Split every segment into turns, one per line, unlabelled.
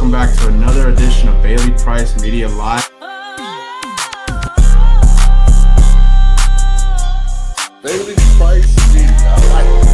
welcome back to another edition of Bailey Price Media Live.
Bailey Price Media, I like it.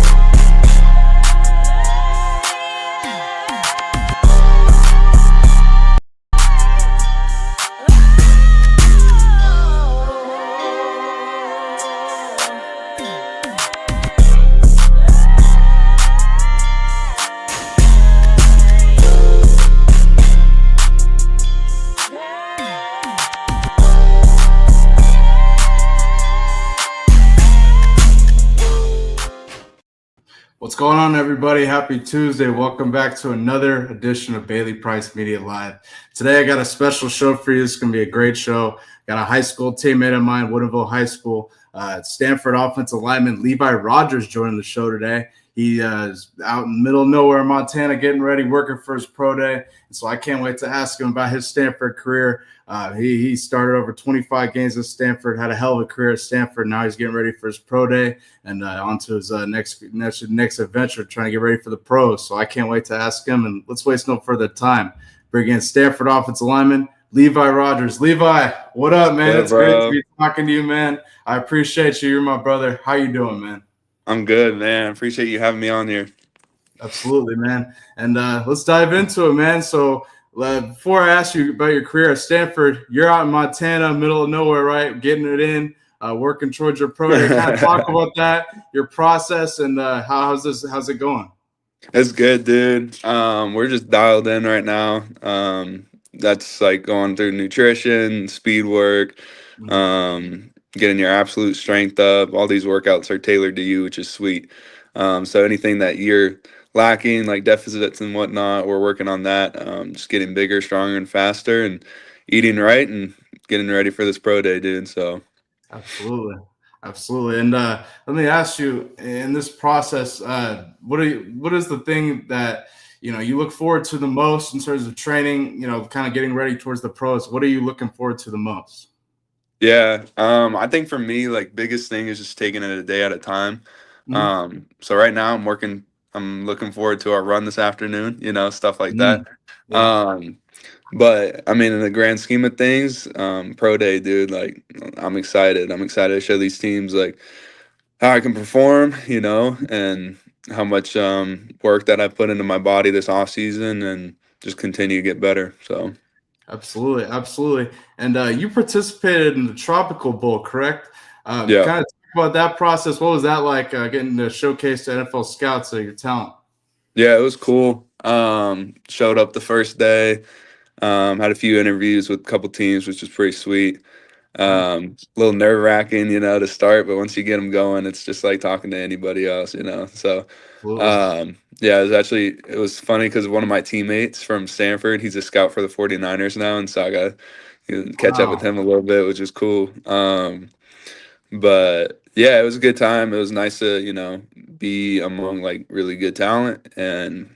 What's going on, everybody? Happy Tuesday. Welcome back to another edition of Bailey Price Media Live. Today, I got a special show for you. It's going to be a great show. Got a high school teammate of mine, Woodinville High School, Stanford offensive lineman Levi Rogers joining the show today. He is out in the middle of nowhere, Montana, getting ready, working for his pro day. And so I can't wait to ask him about his Stanford career. He started over 25 games at Stanford, had a hell of a career at Stanford. Now he's getting ready for his pro day and on to his next adventure, trying to get ready for the pros. So I can't wait to ask him. And let's waste no further time. Bring in Stanford offensive lineman Levi Rogers. Levi, what up, man?
Yeah,
it's great to be talking to you, man. I appreciate you. You're my brother. How you doing, man?
I'm good, man. Appreciate you having me on here.
Absolutely, man. And let's dive into it, man. So before I ask you about your career at Stanford, you're out in Montana, middle of nowhere, right? Getting it in, working towards your pro day. Kind of talk about that, your process, and how's it going?
It's good, dude. We're just dialed in right now. That's like going through nutrition, speed work, getting your absolute strength up. All these workouts are tailored to you, which is sweet. So anything that you're lacking, like deficits and whatnot, we're working on that. Just getting bigger, stronger, and faster, and eating right, and getting ready for this pro day, dude. So
absolutely. And let me ask you, in this process, what is the thing that you look forward to the most in terms of training? Kind of getting ready towards the pros. What are you looking forward to the most?
Yeah, I think for me, like, biggest thing is just taking it a day at a time. So right now I'm looking forward to our run this afternoon, stuff like that.
Yeah.
But I mean, in the grand scheme of things, pro day, dude, like, I'm excited. I'm excited to show these teams like how I can perform, and how much work that I put into my body this off season, and just continue to get better. So
Absolutely. And you participated in the Tropical Bowl, correct?
Yeah.
Kind of talk about that process. What was that like, getting to showcase to NFL scouts your talent?
Yeah, it was cool. Showed up the first day, had a few interviews with a couple teams, which was pretty sweet. A little nerve-wracking, to start, but once you get them going, it's just like talking to anybody else, So yeah, it was funny because one of my teammates from Stanford, he's a scout for the 49ers now, and so I got to catch up with him a little bit, which is cool. But yeah, it was a good time. It was nice to, be among like really good talent, and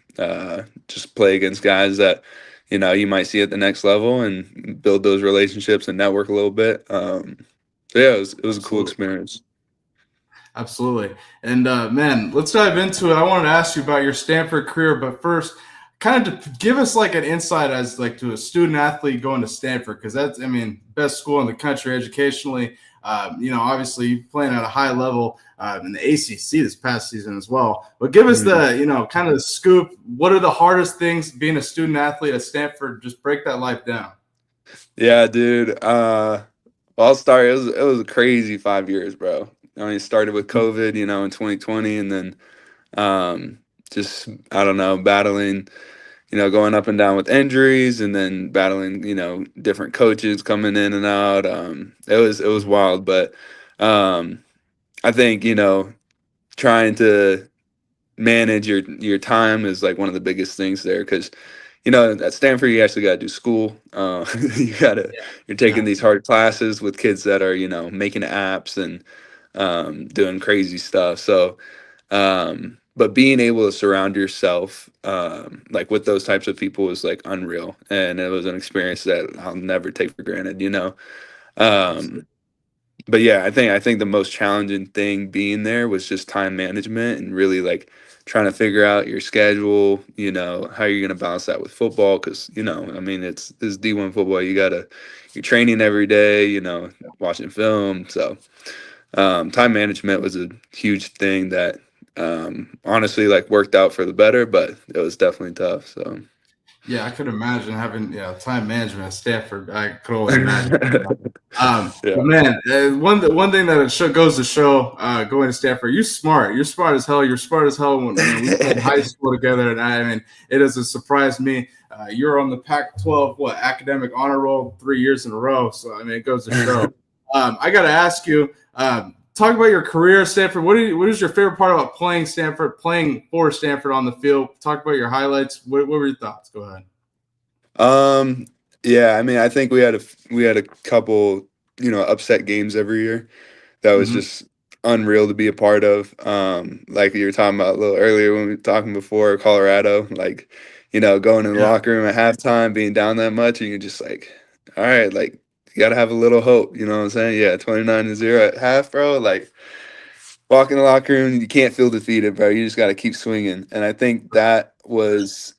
just play against guys that you might see at the next level, and build those relationships and network a little bit. So yeah, it was a cool experience.
Absolutely. And man, let's dive into it. I wanted to ask you about your Stanford career, but first, kind of to give us like an insight as like to a student athlete going to Stanford, because that's, best school in the country educationally. Obviously you're playing at a high level in the ACC this past season as well. But give us the, kind of the scoop. What are the hardest things being a student athlete at Stanford? Just break that life down.
Yeah, dude. I'll start. It was a crazy 5 years, bro. It started with COVID, in 2020, and then just, I don't know, battling, going up and down with injuries, and then battling, different coaches coming in and out. It was wild, but I think, trying to manage your time is like one of the biggest things there, because at Stanford you actually got to do school. You're taking these hard classes with kids that are making apps and doing crazy stuff. So but being able to surround yourself like with those types of people is like unreal, and it was an experience that I'll never take for granted. But yeah, I think the most challenging thing being there was just time management and really like trying to figure out your schedule, how you're gonna balance that with football, because I mean it's D1 football. You're training every day, watching film. So time management was a huge thing that honestly like worked out for the better, but it was definitely tough. So
Yeah, I could imagine having time management at Stanford. I could only imagine. But
yeah.
man, one thing that goes to show going to Stanford, you're smart. You're smart as hell. You're smart as hell when we played high school together. And I mean, it doesn't surprise me. You're on the Pac-12 academic honor roll 3 years in a row. So I mean, it goes to show. I got to ask you. Talk about your career at Stanford. What is your favorite part about playing for Stanford on the field? Talk about your highlights. What were your thoughts? Go ahead.
Yeah, I mean, I think we had a couple, upset games every year. That was
Mm-hmm.
just unreal to be a part of. Like you were talking about a little earlier when we were talking before, Colorado, like, going in the
Yeah.
locker room at halftime, being down that much, and you're just like, all right, like you gotta have a little hope, you know what I'm saying? Yeah, 29-0 at half, bro. Like walk in the locker room, you can't feel defeated, bro. You just gotta keep swinging. And I think that was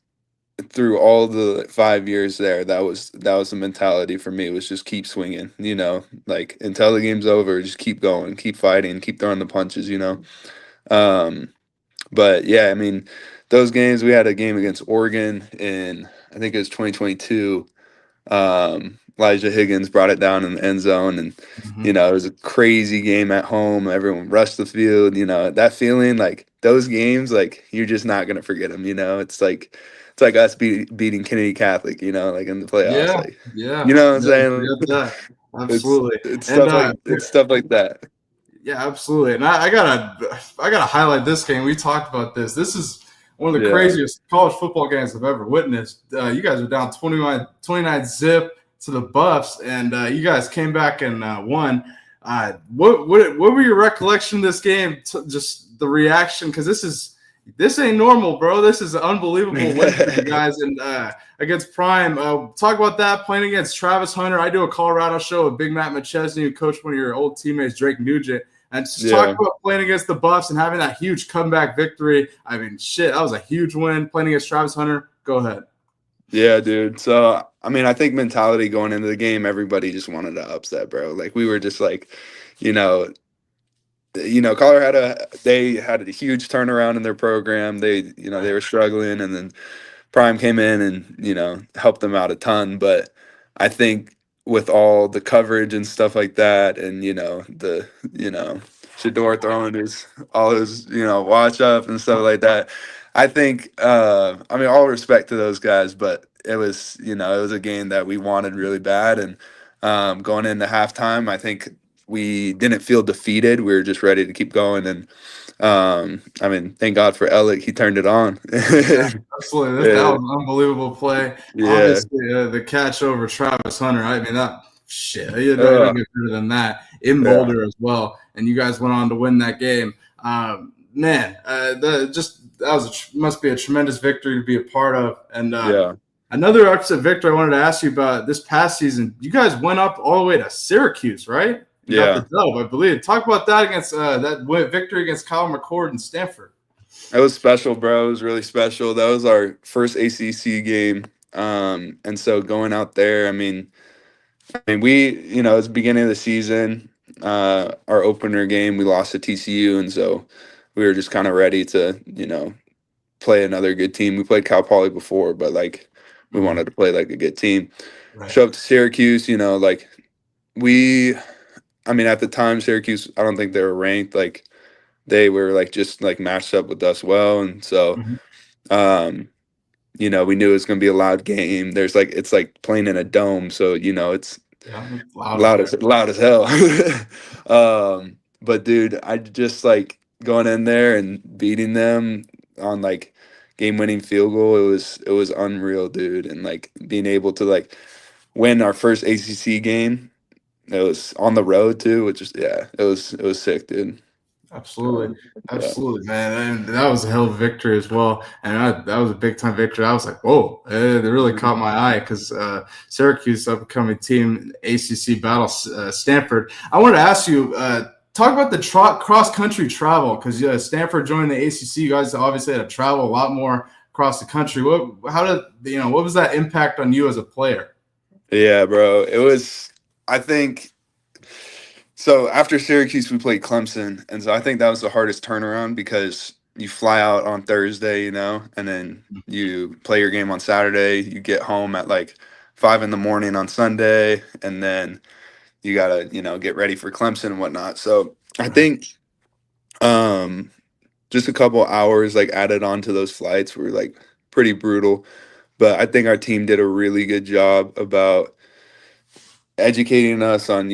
through all the 5 years there, that was the mentality for me, was just keep swinging, like until the game's over, just keep going, keep fighting, keep throwing the punches. um but yeah, I mean, those games, we had a game against Oregon in, I think it was 2022. Elijah Higgins brought it down in the end zone, and
Mm-hmm.
it was a crazy game at home. Everyone rushed the field. That feeling, like those games, like you're just not gonna forget them. It's like us beating Kennedy Catholic. Like in the playoffs.
Yeah,
Like,
yeah,
what I'm
yeah.
saying?
Forget that.
It's
Absolutely.
it's
And
stuff like it's stuff like that.
yeah, absolutely. And I gotta highlight this game. We talked about this. This is one of the
Yeah,
craziest college football games I've ever witnessed. You guys are down 29 zip to the Buffs, and you guys came back and won. What were your recollection of this game? Just the reaction, because this ain't normal, bro. This is an unbelievable win for you guys, and against Prime. Talk about that, playing against Travis Hunter. I do a Colorado show with Big Matt McChesney, who coached one of your old teammates, Drake Nugent. And just talk
yeah,
about playing against the Buffs and having that huge comeback victory. I mean, shit, that was a huge win playing against Travis Hunter. Go ahead.
yeah, dude. So I mean, I think mentality going into the game, everybody just wanted to upset, bro. Like we were just like, you know, Colorado, they had a huge turnaround in their program. They
Right.
were struggling, and then Prime came in and, helped them out a ton. But I think with all the coverage and stuff like that, and, Shador throwing all his, watch up and stuff like that. I think, I mean, all respect to those guys, but it was a game that we wanted really bad. And going into halftime, I think we didn't feel defeated. We were just ready to keep going. And I mean, thank God for Alec. He turned it on.
Absolutely. That
Yeah,
was an unbelievable play.
yeah.
Obviously, the catch over Travis Hunter. I mean, that shit. You don't
Uh,
get better than that in
yeah,
Boulder as well. And you guys went on to win that game. Man, must be a tremendous victory to be a part of. And
yeah,
another upset victory I wanted to ask you about this past season. You guys went up all the way to Syracuse, right? And got the
yeah.
dub, I believe. Talk about that against victory against Kyle McCord and Stanford.
It was special, bro. It was really special. That was our first ACC game. And so going out there, I mean, it was the beginning of the season. Our opener game, we lost to TCU, and so we were just kind of ready to, play another good team. We played Cal Poly before, but like we
Mhm.
wanted to play like a good team.
Right.
Show up to Syracuse, like we, I mean, at the time, Syracuse, I don't think they were ranked. Like they were like just like matched up with us well, and so
Mhm.
um, we knew it was going to be a loud game. It's like playing in a dome, so it's
Yeah, it's loud in
loud
there.
as loud as hell. But dude, I just like going in there and beating them on like game-winning field goal. It was unreal, dude, and like being able to like win our first ACC game. It was on the road too, which is, yeah, it was sick, dude.
Absolutely.
Yeah.
Absolutely, man. And that was a hell of a victory as well. And that was a big time victory. I was like, whoa, it really caught my eye because Syracuse, upcoming team, ACC battle, Stanford. I wanted to ask you, talk about the cross country travel because Stanford joined the ACC. You guys obviously had to travel a lot more across the country. What was that impact on you as a player?
Yeah, bro. It was, I think, so after Syracuse, we played Clemson. And so I think that was the hardest turnaround because you fly out on Thursday, and then you play your game on Saturday. You get home at like 5 in the morning on Sunday. And then you got to, get ready for Clemson and whatnot. So I think um, just a couple hours like added on to those flights were like pretty brutal. But I think our team did a really good job about educating us on,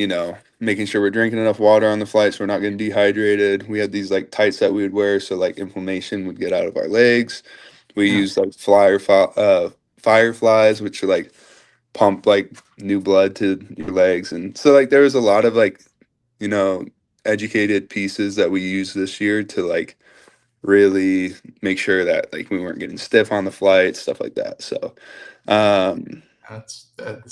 making sure we're drinking enough water on the flight so we're not getting dehydrated. We had these like tights that we would wear so like inflammation would get out of our legs. We
Yeah,
used like fireflies, which are like pump like new blood to your legs. And so like there was a lot of like, you know, educated pieces that we used this year to like really make sure that like we weren't getting stiff on the flight, stuff like that. So um
that's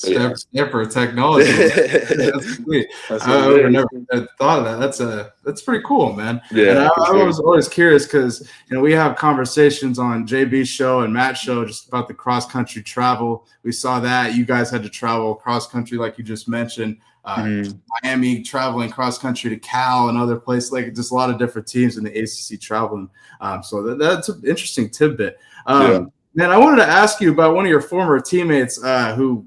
yeah.
Stanford technology, man. That's sweet.
That's what
I
it
would have
is.
never thought of that. That's pretty cool, man. And
Yeah, for
I
sure.
was always curious because we have conversations on JB's show and Matt's show just about the cross country travel. We saw that you guys had to travel cross country, like you just mentioned.
Mhm.
Miami traveling cross country to Cal and other places, like just a lot of different teams in the ACC traveling. So that's an interesting tidbit.
Yeah.
Man, I wanted to ask you about one of your former teammates who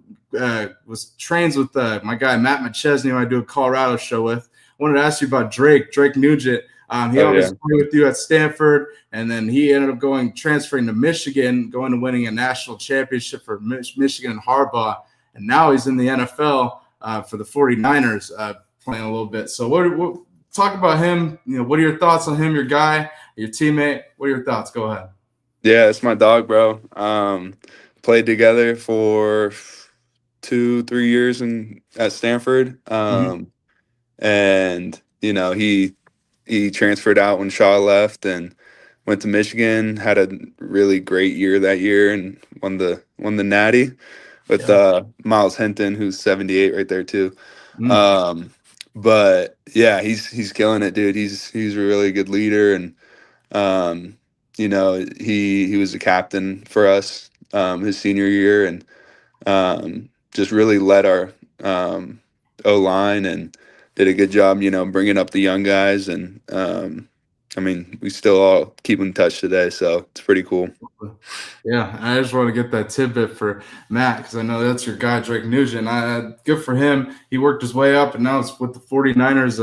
was trains with my guy Matt McChesney, who I do a Colorado show with. I wanted to ask you about Drake Nugent. He
Oh yeah.
obviously played with you at Stanford, and then he ended up transferring to Michigan, going to winning a national championship for Michigan and Harbaugh. And now he's in the NFL for the 49ers, playing a little bit. So what talk about him? What are your thoughts on him, your guy, your teammate? What are your thoughts? Go ahead.
Yeah, it's my dog, bro. Played together for 2, 3 years at Stanford.
Mm-hmm.
And he transferred out when Shaw left and went to Michigan, had a really great year that year and won the Natty with
Yeah.
Miles Hinton, who's 78 right there too.
Mm.
Um, but yeah, he's killing it, dude. He's a really good leader, and he was a captain for us his senior year, and just really led our O line and did a good job, bringing up the young guys. And I mean, we still all keep in touch today, so it's pretty cool.
Yeah, I just want to get that tidbit for Matt because I know that's your guy, Drake Nugent. Good for him. He worked his way up, and now it's with the 49ers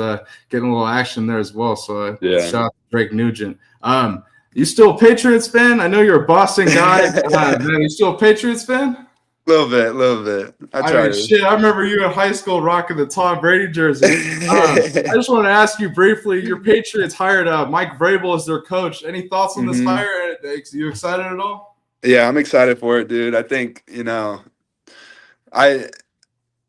getting a little action there as well. So
Yeah.
shout out to Drake Nugent. You still a Patriots fan? I know you're a Boston guy. Man, you still a Patriots fan?
Little bit. I
I
try
mean,
to.
shit, I remember you in high school rocking the Tom Brady jersey. I just want to ask you briefly, your Patriots hired Mike Vrabel as their coach. Any thoughts on this
hmm
hire? You excited at all?
Yeah, I'm excited for it, dude. I think I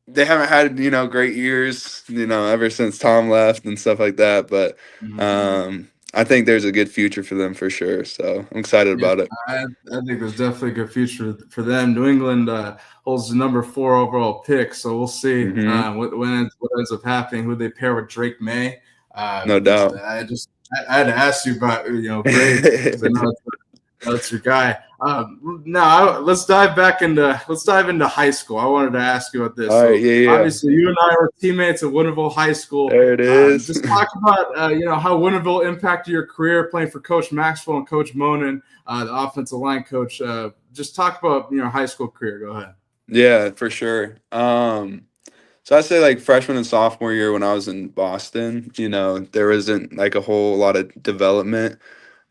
they haven't had great years ever since Tom left and stuff like that, but
Mhm.
I think there's a good future for them for sure. So I'm excited
Yeah,
about it.
I think there's definitely a good future for them. New England holds the number 4 overall pick, so we'll see
hmm
what ends up happening. Who they pair with Drake May?
No doubt.
I had to ask you about grades because I know that's your guy. Now let's dive into high school. I wanted to ask you about this.
All right,
So
yeah.
obviously, you and I were teammates at Winterville High School.
There it is.
Just talk about how Winterville impacted your career playing for Coach Maxwell and Coach Monin, the offensive line coach. Just talk about high school career. Go ahead.
Yeah, for sure. So I say like freshman and sophomore year when I was in Boston, there wasn't like a whole lot of development.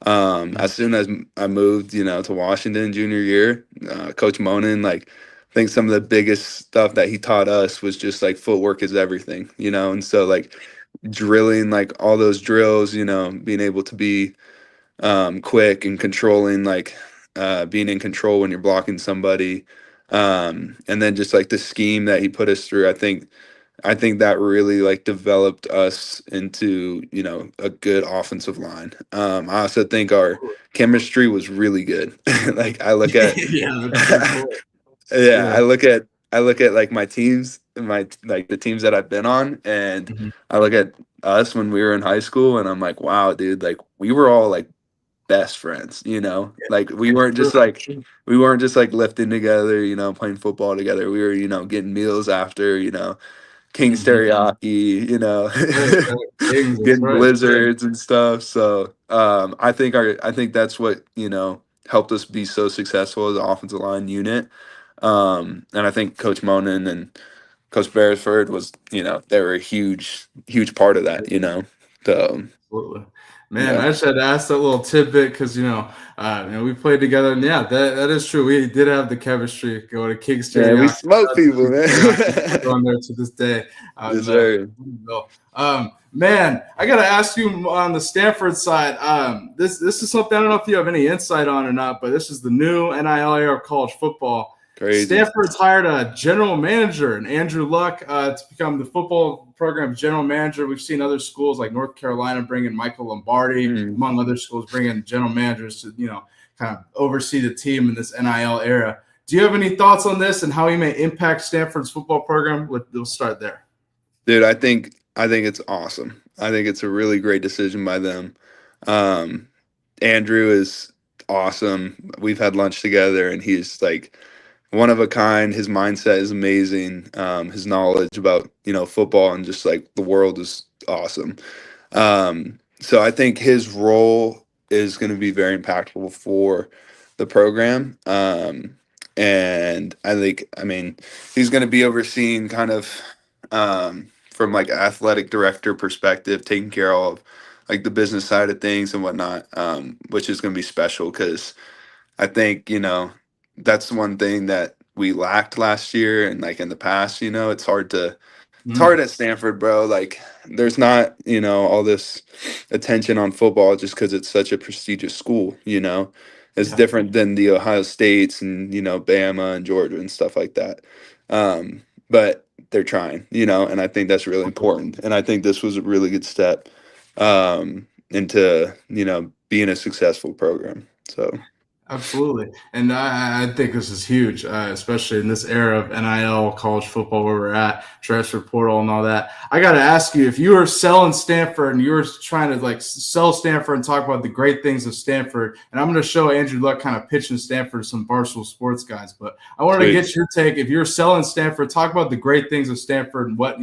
As soon as I moved, to Washington junior year, Coach Monin, like, I think some of the biggest stuff that he taught us was just like footwork is everything, and so like drilling like all those drills, being able to be quick and controlling, like being in control when you're blocking somebody, and then just like the scheme that he put us through, I think I think that really like developed us into, you know, a good offensive line. I also think our chemistry was really good. Like I look at
Yeah, that's a good point.
yeah,
Yeah.
I look at like my teams, my like the teams that I've been on, and
Mhm.
I look at us when we were in high school, and I'm like, wow, dude, like we were all like best friends, you know? Like
True.
we weren't just like lifting together, you know, playing football together. We were, you know, getting meals after, you know, King's
Mhm.
teriyaki, you know,
Right, right. Kings, that's
getting
right.
blizzards and stuff. So I think that's what, you know, helped us be so successful as an offensive line unit. And I think Coach Monin and Coach Beresford was, you know, they were a huge part of that, you know. So
Absolutely. Man,
yeah.
I just had to ask that little tidbit because we played together, and yeah, that is true. We did have the chemistry. Go to King's
Man, we
Teriyaki.
smoke
Shout out to
people,
King's
man.
Teriyaki. Still going there to this day out in
Yes, sir.
Louisville. Man, I gotta ask you on the Stanford side. This is something I don't know if you have any insight on or not, but this is the new NIL era of college football.
Crazy.
Stanford's hired a general manager, and Andrew Luck, to become the football program's general manager. We've seen other schools like North Carolina bring in Michael Lombardi,
Mm.
among other schools, bring in general managers to, kind of oversee the team in this NIL era. Do you have any thoughts on this and how he may impact Stanford's football program? We'll start there.
Dude, I think it's awesome. I think it's a really great decision by them. Um, Andrew is awesome. We've had lunch together, and he's like one of a kind. His mindset is amazing. His knowledge about, you know, football and just like the world is awesome. So I think his role is going to be very impactful for the program. And I think, I mean, he's going to be overseeing kind of from like athletic director perspective, taking care of like the business side of things and whatnot, which is going to be special because I think, you know, that's one thing that we lacked last year and like in the past, you know, it's hard at Stanford, bro. Like, there's not, you know, all this attention on football just because it's such a prestigious school, you know. It's
Yeah,
different than the Ohio States and, you know, Bama and Georgia and stuff like that. But they're trying, you know, and I think that's really important. And I think this was a really good step into, you know, being a successful program. So,
absolutely. And I think this is huge, especially in this era of NIL, college football, where we're at, transfer portal and all that. I got to ask you, if you were selling Stanford and you were trying to like sell Stanford and talk about the great things of Stanford, and I'm going to show Andrew Luck kind of pitching Stanford to some Barstool Sports guys, but I wanted to
sweet.
get your take. If you're selling Stanford, talk about the great things of Stanford and what,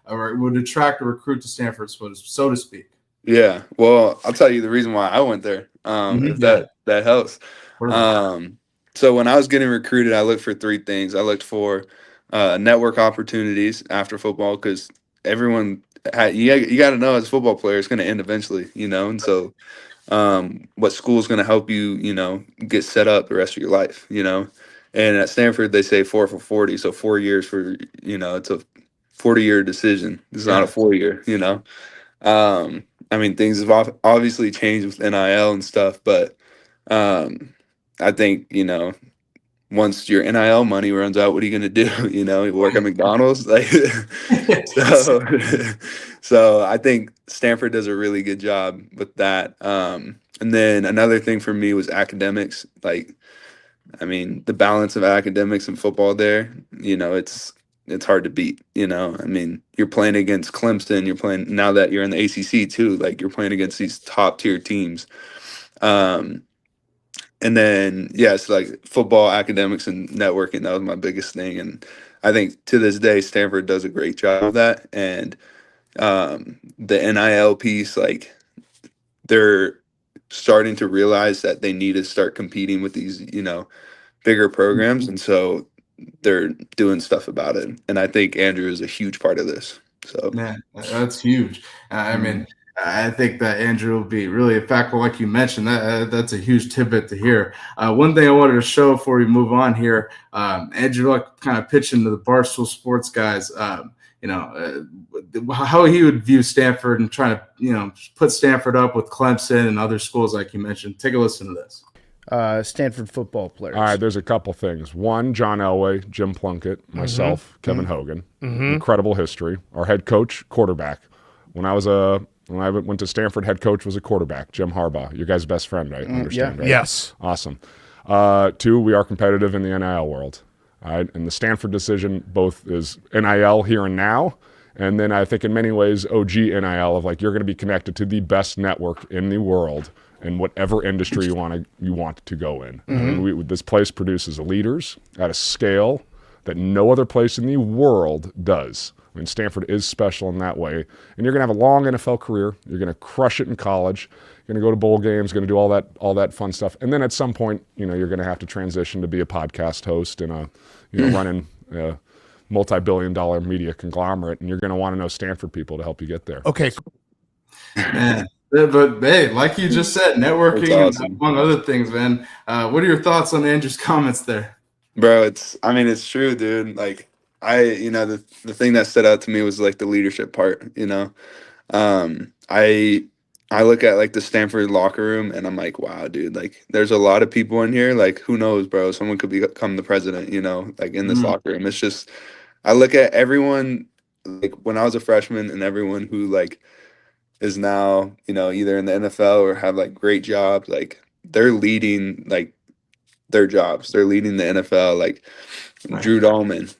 or would attract a recruit to Stanford, so to speak.
Yeah. Well, I'll tell you the reason why I went there, if
Yeah.
that helps.
Perfect.
Um, so when I was getting recruited, I looked for three things. I looked for network opportunities after football because everyone you got to know as a football player it's going to end eventually, you know. And so, what school is going to help you, you know, get set up the rest of your life, you know. And at Stanford, they say 4 for 40, so 4 years for, you know, it's a 40-year decision. It's not a
Yeah.
4 year, you know. I mean, things have obviously changed with NIL and stuff, but um, I think, you know, once your NIL money runs out, what are you going to do? You know, you work at McDonald's, like so. So I think Stanford does a really good job with that. And then another thing for me was academics. Like, I mean, the balance of academics and football there, you know, it's hard to beat, you know. I mean, you're playing against Clemson, you're playing now that you're in the ACC too, like you're playing against these top tier teams. Um and then yes, like football, academics and networking, that was my biggest thing, and I think to this day Stanford does a great job of that. And the NIL piece, like they're starting to realize that they need to start competing with these, you know, bigger programs, and so they're doing stuff about it. And I think Andrew is a huge part of this. So,
Man, that's huge. I
mhm.
mean, I think that Andrew will be really impactful, like you mentioned. That's a huge tidbit to hear. One thing I wanted to show before we move on here, Andrew Luck kind of pitching to the Barstool Sports guys. How he would view Stanford and trying to, put Stanford up with Clemson and other schools, like you mentioned. Take a listen to this.
Stanford football players?
All right, there's a couple things. One, John Elway, Jim Plunkett, myself, Kevin Hogan. Incredible history. Our head coach, quarterback. When I went to Stanford, head coach was a quarterback, Jim Harbaugh. Your guys' best friend, I understand, right?
Yes.
Awesome. Two, we are competitive in the NIL world. All right? And the Stanford decision both is NIL here and now, and then I think in many ways OG NIL of like you're going to be connected to the best network in the world in whatever industry you want to go in. I mean, this place produces leaders at a scale that no other place in the world does. I mean, Stanford is special in that way. And you're going to have a long NFL career. You're going to crush it in college. You're going to go to bowl games, going to do all that fun stuff. And then at some point, you're going to have to transition to be a podcast host and running a multi-billion-dollar media conglomerate. And you're going to want to know Stanford people to help you get there.
Okay.
Man. But hey, like you just said, networking
awesome.
and among other things, man. What are your thoughts on Andrew's comments there?
Bro, it's true, dude. Like the thing that stood out to me was like the leadership part, I look at like the Stanford locker room and I'm like, wow, dude, like there's a lot of people in here. Like, who knows, bro? Someone could become the president, like in this locker room. It's just, I look at everyone, like when I was a freshman and everyone who like is now, either in the NFL or have like great jobs, like they're leading like their jobs. They're leading the NFL. Like Drew Dahlman,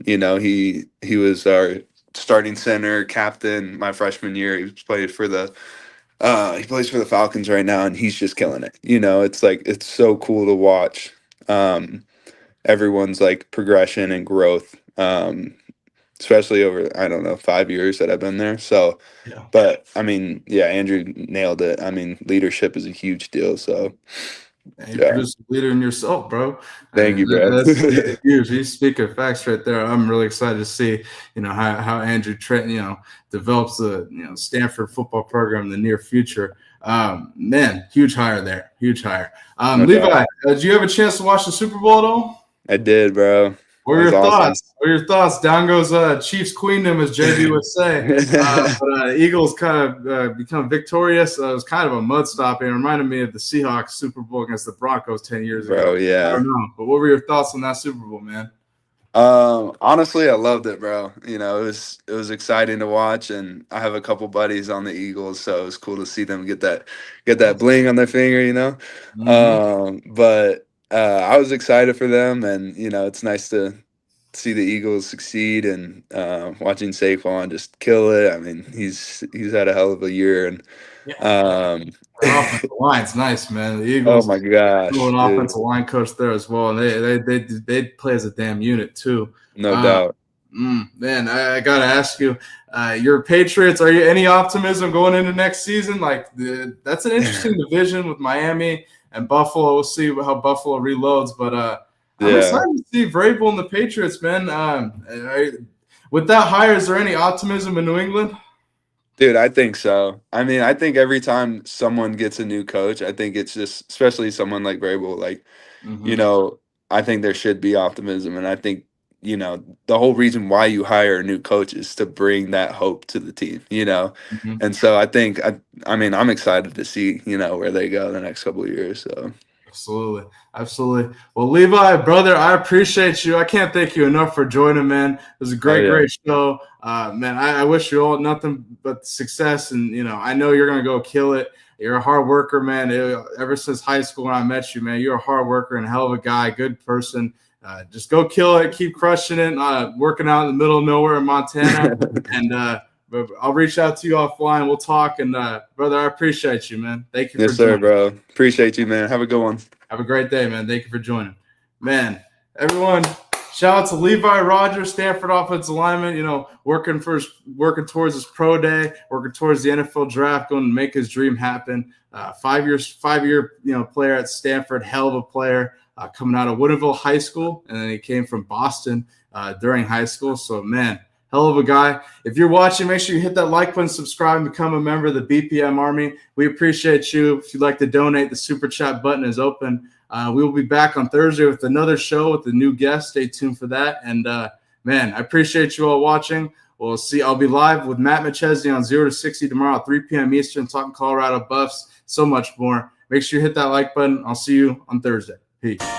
he was our starting center captain my freshman year. He plays for the Falcons right now, and he's just killing it. It's like it's so cool to watch everyone's like progression and growth, especially over 5 years that I've been there. So, but I mean, Andrew nailed it. I mean, leadership is a huge deal. So.
You're just a leader in yourself, bro.
Thank you, bro.
That's huge. He's speaking facts right there. I'm really excited to see, how Andrew Trent, develops the Stanford football program in the near future. Man, huge hire there. Huge hire. Levi, did you have a chance to watch the Super Bowl at all?
I did, bro.
What are your thoughts? What are your thoughts? Down goes Chiefs Queendom, as JB would say. But Eagles kind of become victorious. It was kind of a mud stop. It reminded me of the Seahawks Super Bowl against the Broncos 10 years ago.
Bro, yeah.
I don't know. But what were your thoughts on that Super Bowl, man?
Honestly, I loved it, bro. It was exciting to watch, and I have a couple buddies on the Eagles, so it was cool to see them get that bling on their finger, But I was excited for them, and it's nice to see the Eagles succeed, and watching Saquon just kill it. I mean, he's had a hell of a year, and
their offensive line's nice, man. The Eagles.
Oh my gosh,
an offensive line coach there as well, and they play as a damn unit too.
No doubt.
Man, I gotta ask you, your Patriots. Are you any optimism going into next season? Like that's an interesting division with Miami and Buffalo. We'll see how Buffalo reloads, but I'm excited to see Vrabel and the Patriots, man. With that hire, is there any optimism in New England?
Dude, I think so. I mean, I think every time someone gets a new coach, I think it's just, especially someone like Vrabel, like, I think there should be optimism. And I think, the whole reason why you hire a new coach is to bring that hope to the team, And so I think, I'm excited to see, where they go the next couple of years. So.
Absolutely. Well, Levi, brother, I appreciate you. I can't thank you enough for joining, man. It was a great show. Man, I wish you all nothing but success. And, I know you're going to go kill it. You're a hard worker, man. Ever since high school when I met you, man, you're a hard worker and a hell of a guy, good person. Just go kill it, keep crushing it, working out in the middle of nowhere in Montana. And but I'll reach out to you offline. We'll talk. And, brother, I appreciate you, man. Thank you for joining.
Yes, sir, bro. Appreciate you, man. Have a good one.
Have a great day, man. Thank you for joining. Man, everyone, shout out to Levi Rogers, Stanford offensive lineman, working towards his pro day, working towards the NFL draft, going to make his dream happen. 5 year player at Stanford, hell of a player, coming out of Woodinville High School, and then he came from Boston during high school. So, man, hell of a guy. If you're watching, make sure you hit that like button, subscribe, and become a member of the BPM Army. We appreciate you. If you'd like to donate, the super chat button is open. We will be back on Thursday with another show with a new guest. Stay tuned for that. And, man, I appreciate you all watching. We'll see. I'll be live with Matt McChesney on 0 to 60 tomorrow at 3 p.m. Eastern, talking Colorado Buffs, so much more. Make sure you hit that like button. I'll see you on Thursday. Peace.